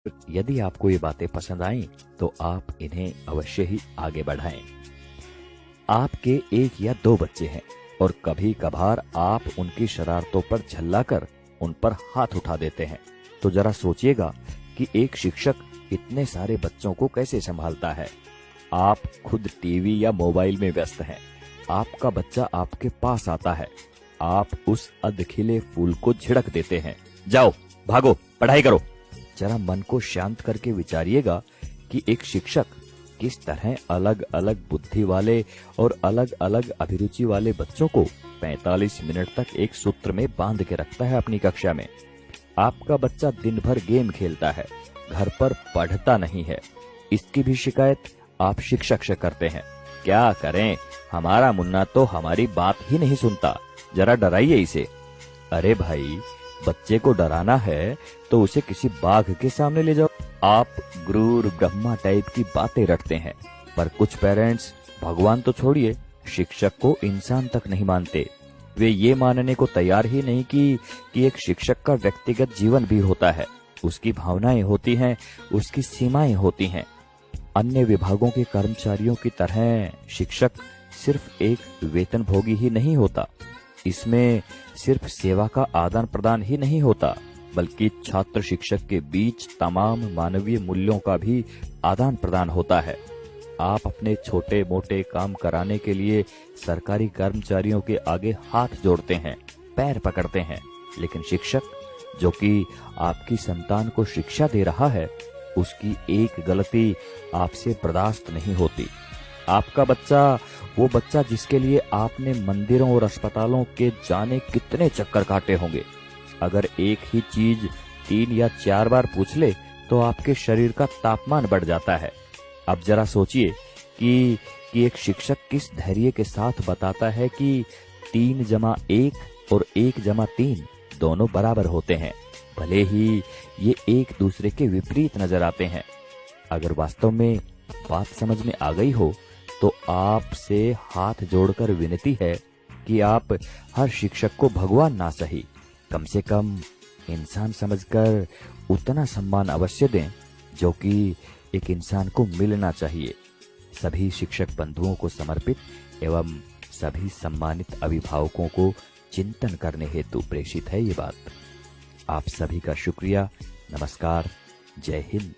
यदि आपको ये बातें पसंद आईं तो आप इन्हें अवश्य ही आगे बढ़ाएं। आपके 1 या 2 बच्चे हैं और कभी कभार आप उनकी शरारतों पर झल्लाकर उन पर हाथ उठा देते हैं, तो जरा सोचिएगा कि एक शिक्षक इतने सारे बच्चों को कैसे संभालता है। आप खुद टीवी या मोबाइल में व्यस्त हैं, आपका बच्चा आपके पास आता है, आप उस अधखिले फूल को झिड़क देते हैं, जाओ भागो पढ़ाई करो। जरा मन को शांत करके विचारिएगा कि एक शिक्षक किस तरह अलग अलग बुद्धि वाले और अलग अलग अभिरुचि वाले बच्चों को 45 मिनट तक एक सूत्र में बांध के रखता है अपनी कक्षा में। आपका बच्चा दिन भर गेम खेलता है, घर पर पढ़ता नहीं है, इसकी भी शिकायत आप शिक्षक से करते हैं। क्या करें, हमारा मुन्ना तो हमारी बात ही नहीं सुनता, जरा डराइए इसे। अरे भाई, बच्चे को डराना है तो उसे किसी बाघ के सामने ले जाओ। आप गुरूर ब्रह्मा टाइप की बातें रटते हैं, पर कुछ पेरेंट्स भगवान तो छोड़िए, शिक्षक को इंसान तक नहीं मानते। वे ये मानने को तैयार ही नहीं कि एक शिक्षक का व्यक्तिगत जीवन भी होता है, उसकी भावनाएं होती हैं, उसकी सीमाएं होती हैं। अन्य विभागों के कर्मचारियों की तरह शिक्षक सिर्फ एक वेतनभोगी ही नहीं होता, इसमें सिर्फ सेवा का आदान प्रदान ही नहीं होता, बल्कि छात्र शिक्षक के बीच तमाम मानवीय मूल्यों का भी आदान प्रदान होता है। आप अपने छोटे मोटे काम कराने के लिए सरकारी कर्मचारियों के आगे हाथ जोड़ते हैं, पैर पकड़ते हैं, लेकिन शिक्षक जो कि आपकी संतान को शिक्षा दे रहा है, उसकी एक गलती आपसे बर्दाश्त नहीं होती। आपका बच्चा, वो बच्चा जिसके लिए आपने मंदिरों और अस्पतालों के जाने कितने चक्कर काटे होंगे, अगर एक ही चीज 3 या 4 बार पूछ ले तो आपके शरीर का तापमान बढ़ जाता है। अब जरा सोचिए कि एक शिक्षक किस धैर्य के साथ बताता है कि 3 जमा 1 और 1 जमा 3 दोनों बराबर होते हैं, भले ही ये एक दूसरे के विपरीत नजर आते हैं। अगर वास्तव में बात समझ में आ गई हो तो आपसे हाथ जोड़कर विनती है कि आप हर शिक्षक को भगवान ना सही, कम से कम इंसान समझकर उतना सम्मान अवश्य दें जो कि एक इंसान को मिलना चाहिए। सभी शिक्षक बंधुओं को समर्पित एवं सभी सम्मानित अभिभावकों को चिंतन करने हेतु प्रेषित है ये बात। आप सभी का शुक्रिया। नमस्कार। जय हिंद।